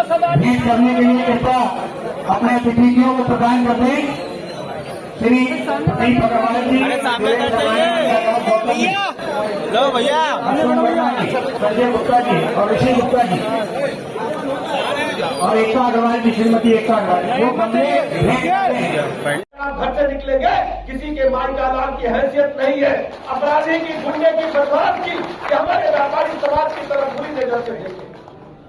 भेंट करने के लिए कृपया अपने अतिथियों को प्रदान कर दें। श्री प्रदीप अग्रवाल जी, लो भैया, संजय गुप्ता जी और ऋषि गुप्ता जी और एकता अग्रवाल जी, श्रीमती एकता अग्रवाल, वो बंदे घर से निकलेंगे, किसी के माई का लाल की हैसियत नहीं है। अपराधी की, गुंडे की, बदमाश की कि हमारे व्यापारी समाज की तरफ बुरी नजर से देखें।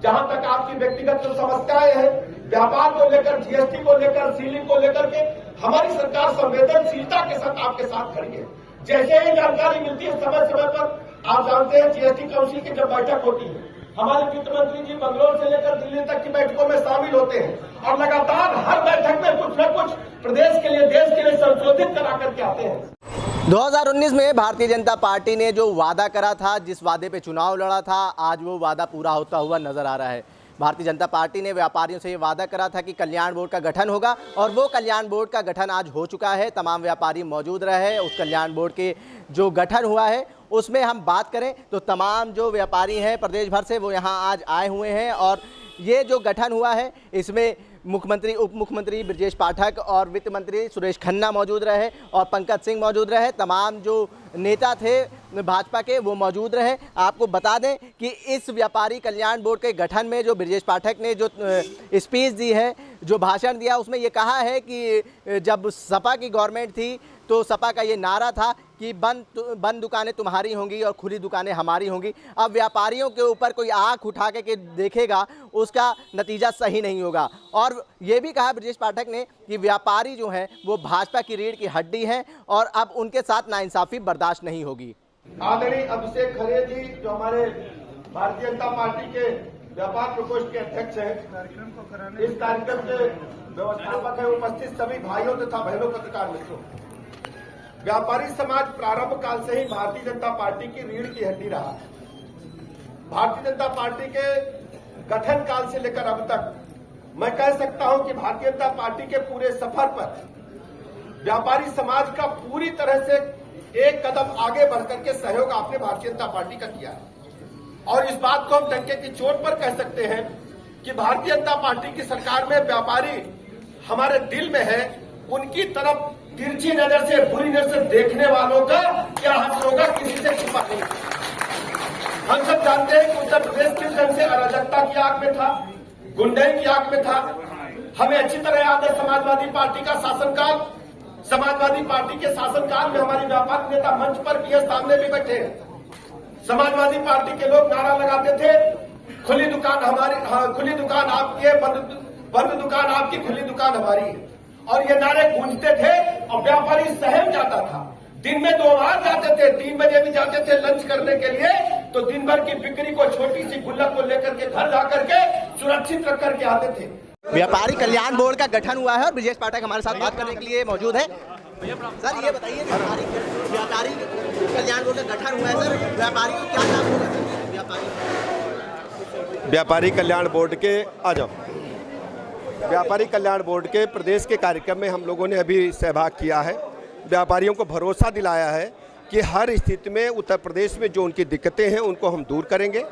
जहां तक आपकी व्यक्तिगत जो समस्याएं हैं, व्यापार को लेकर, जीएसटी को लेकर, सीलिंग को लेकर के, हमारी सरकार संवेदनशीलता के साथ आपके साथ खड़ी है। जैसे ही जानकारी मिलती है समय समय पर, आप जानते हैं जीएसटी काउंसिल की जब बैठक होती है, हमारे वित्त मंत्री जी बंगलोर से लेकर दिल्ली तक की बैठकों में शामिल होते हैं और लगातार हर बैठक में कुछ न कुछ प्रदेश के लिए, देश के लिए संशोधित करा करके आते हैं। 2019 में भारतीय जनता पार्टी ने जो वादा करा था, जिस वादे पे चुनाव लड़ा था, आज वो वादा पूरा होता हुआ नजर आ रहा है। भारतीय जनता पार्टी ने व्यापारियों से ये वादा करा था कि कल्याण बोर्ड का गठन होगा और वो कल्याण बोर्ड का गठन आज हो चुका है। तमाम व्यापारी मौजूद रहे उस कल्याण बोर्ड के जो गठन हुआ है उसमें। हम बात करें तो तमाम जो व्यापारी हैं प्रदेश भर से वो यहाँ आज आए हुए हैं और ये जो गठन हुआ है इसमें मुख्यमंत्री, उप मुख्यमंत्री ब्रजेश पाठक और वित्त मंत्री सुरेश खन्ना मौजूद रहे और पंकज सिंह मौजूद रहे। तमाम जो नेता थे भाजपा के वो मौजूद रहे। आपको बता दें कि इस व्यापारी कल्याण बोर्ड के गठन में जो ब्रजेश पाठक ने जो स्पीच दी है, जो भाषण दिया, उसमें ये कहा है कि जब सपा की गवर्नमेंट थी तो सपा का ये नारा था कि बंद दुकानें तुम्हारी होंगी और खुली दुकानें हमारी होंगी। अब व्यापारियों के ऊपर कोई आंख उठा के देखेगा उसका नतीजा सही नहीं होगा। और ये भी कहा ब्रजेश पाठक ने कि व्यापारी जो हैं वो भाजपा की रीढ़ की हड्डी हैं और अब उनके साथ नाइंसाफी बर्दाश्त नहीं होगी। आदरणीय अभिषेक खरे जी जो हमारे भारतीय जनता पार्टी के व्यापार प्रकोष्ठ के अध्यक्ष हैं, इस कार्यक्रम के व्यवस्थापक है, उपस्थित सभी भाइयों तथा बहनों, पत्रकार मित्रों, व्यापारी समाज प्रारंभ काल से ही भारतीय जनता पार्टी की रीढ़ की हड्डी रहा है। भारतीय जनता पार्टी के गठन काल से लेकर अब तक मैं कह सकता हूं कि भारतीय जनता पार्टी के पूरे सफर पर व्यापारी समाज का पूरी तरह से एक कदम आगे बढ़कर के सहयोग आपने भारतीय जनता पार्टी का किया है। और इस बात को हम डंके की चोट पर कह सकते हैं कि भारतीय जनता पार्टी की सरकार में व्यापारी हमारे दिल में है। उनकी तरफ तिरछी नजर से, बुरी नजर से देखने वालों का क्या हक होगा, किसी से छुपा नहीं। हम सब जानते हैं कि उत्तर प्रदेश किस ढंग से अराजकता की आग में था, गुंडाई की आग में था। हमें अच्छी तरह याद है समाजवादी पार्टी का शासनकाल। समाजवादी पार्टी के शासनकाल में हमारी व्यापारी नेता मंच पर भी है, सामने भी बैठे हैं। समाजवादी पार्टी के लोग नारा लगाते थे, खुली दुकान हमारी, खुली दुकान आपकी है, बंद दुकान आपकी, खुली दुकान हमारी है। और ये नारे गूंजते थे और व्यापारी सहम जाता था। दिन में 2 बार जाते थे, 3 बजे भी जाते थे लंच करने के लिए, तो दिन भर की बिक्री को छोटी सी गुल्लक को लेकर के घर जाकर के सुरक्षित रख करके आते थे। व्यापारी कल्याण बोर्ड का गठन हुआ है और ब्रजेश पाठक हमारे साथ बात करने के लिए मौजूद है। सर ये बताइए, व्यापारी कल्याण बोर्ड का गठन हुआ है सर, व्यापारी को क्या लाभ होगा? व्यापारी कल्याण बोर्ड के व्यापारी कल्याण बोर्ड के प्रदेश के कार्यक्रम में हम लोगों ने अभी सहभाग किया है। व्यापारियों को भरोसा दिलाया है कि हर स्थिति में उत्तर प्रदेश में जो उनकी दिक्कतें हैं उनको हम दूर करेंगे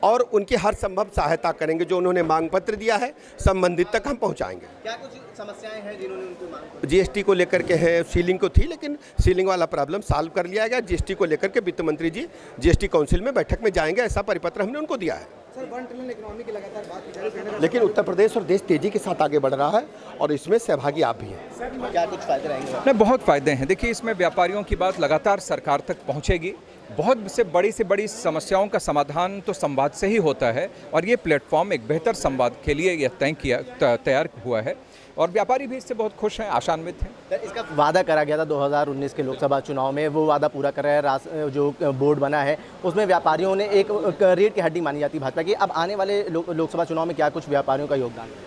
और उनकी हर संभव सहायता करेंगे। जो उन्होंने मांग पत्र दिया है संबंधित तक हम पहुंचाएंगे। क्या कुछ समस्याएं हैं जिन्होंने उनको मांग? जीएसटी को लेकर के है, सीलिंग को थी, लेकिन सीलिंग वाला प्रॉब्लम सॉल्व कर लिया गया। जीएसटी को लेकर के वित्त मंत्री जी जीएसटी काउंसिल में बैठक में जाएंगे, ऐसा परिपत्र हमने उनको दिया है। सर, वन ट्रिलियन इकोनॉमी की लगातार बात, लेकिन उत्तर प्रदेश और देश तेजी के साथ आगे बढ़ रहा है और इसमें सहभागी आप भी हैं। क्या कुछ फायदे रहेंगे? नहीं, बहुत फ़ायदे हैं। देखिए, इसमें व्यापारियों की बात लगातार सरकार तक पहुंचेगी। बहुत से बड़ी समस्याओं का समाधान तो संवाद से ही होता है और ये प्लेटफॉर्म एक बेहतर संवाद के लिए यह तैयार हुआ है और व्यापारी भी इससे बहुत खुश हैं, आशान्वित हैं। इसका वादा करा गया था 2019 के लोकसभा चुनाव में, वो वादा पूरा कर रहा है। जो बोर्ड बना है उसमें व्यापारियों ने एक रीढ़ की हड्डी मानी जाती है भाजपा की। अब आने वाले लोकसभा चुनाव में क्या कुछ व्यापारियों का योगदान है?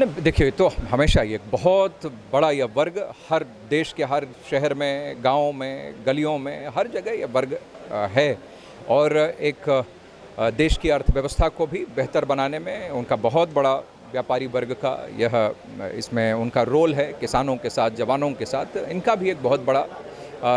नहीं, देखिए, तो हमेशा ये बहुत बड़ा यह वर्ग हर देश के हर शहर में, गाँव में, गलियों में, हर जगह यह वर्ग है और एक देश की अर्थव्यवस्था को भी बेहतर बनाने में उनका बहुत बड़ा व्यापारी वर्ग का यह इसमें उनका रोल है। किसानों के साथ, जवानों के साथ इनका भी एक बहुत बड़ा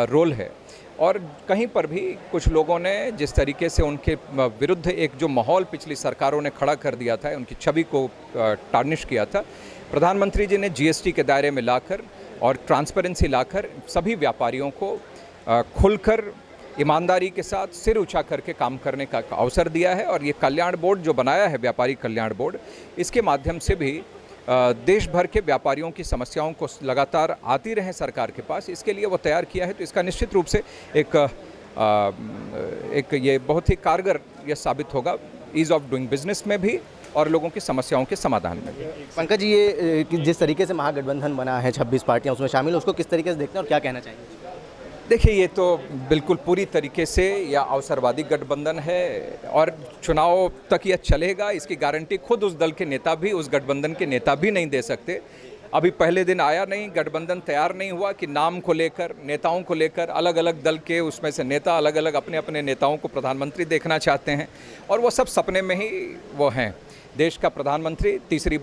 रोल है और कहीं पर भी कुछ लोगों ने जिस तरीके से उनके विरुद्ध एक जो माहौल पिछली सरकारों ने खड़ा कर दिया था, उनकी छवि को टार्निश किया था, प्रधानमंत्री जी ने जीएसटी के दायरे में लाकर और ट्रांसपेरेंसी लाकर सभी व्यापारियों को खुलकर ईमानदारी के साथ सिर ऊंचा करके काम करने का अवसर दिया है। और ये कल्याण बोर्ड जो बनाया है, व्यापारी कल्याण बोर्ड, इसके माध्यम से भी देश भर के व्यापारियों की समस्याओं को लगातार आती रहे सरकार के पास, इसके लिए वो तैयार किया है। तो इसका निश्चित रूप से एक ये बहुत ही कारगर ये साबित होगा ईज़ ऑफ डूइंग बिजनेस में भी और लोगों की समस्याओं के समाधान में भी। पंकज जी, ये जिस तरीके से महागठबंधन बना है, 26 पार्टियां उसमें शामिल, उसको किस तरीके से देखते हैं और क्या कहना चाहेंगे? देखिए, ये तो बिल्कुल पूरी तरीके से या अवसरवादी गठबंधन है और चुनाव तक यह चलेगा, इसकी गारंटी खुद उस दल के नेता भी, उस गठबंधन के नेता भी नहीं दे सकते। अभी पहले दिन आया नहीं, गठबंधन तैयार नहीं हुआ कि नाम को लेकर, नेताओं को लेकर अलग अलग दल के उसमें से नेता अलग अलग अपने अपने नेताओं को प्रधानमंत्री देखना चाहते हैं और वो सब सपने में ही वो हैं। देश का प्रधानमंत्री तीसरी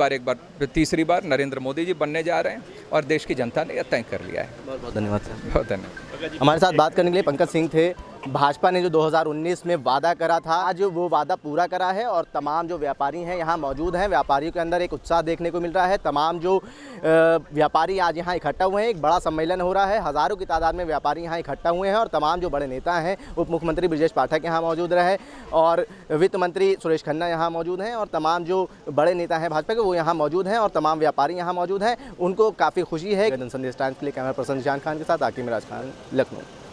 बार नरेंद्र मोदी जी बनने जा रहे हैं और देश की जनता ने यह तय कर लिया है। बहुत बहुत धन्यवाद सर। बहुत धन्यवाद। हमारे साथ बात करने के लिए पंकज सिंह थे। भाजपा ने जो 2019 में वादा करा था, आज वो वादा पूरा करा है और तमाम जो व्यापारी हैं यहाँ मौजूद हैं। व्यापारियों के अंदर एक उत्साह देखने को मिल रहा है। तमाम जो व्यापारी आज यहाँ इकट्ठा हुए हैं, एक बड़ा सम्मेलन हो रहा है, हज़ारों की तादाद में व्यापारी यहाँ इकट्ठा हुए हैं और तमाम जो बड़े नेता हैं, उप मुख्यमंत्री ब्रजेश पाठक यहाँ मौजूद रहे और वित्त मंत्री सुरेश खन्ना यहाँ मौजूद हैं और तमाम जो बड़े नेता हैं भाजपा के, वो यहाँ मौजूद हैं और तमाम व्यापारी यहाँ मौजूद हैं। उनको काफ़ी खुशी है। जनसंदेश टाइम्स के लिए कैमरा पर्सन निशान खान के साथ आकिब मिराज खान, लखनऊ।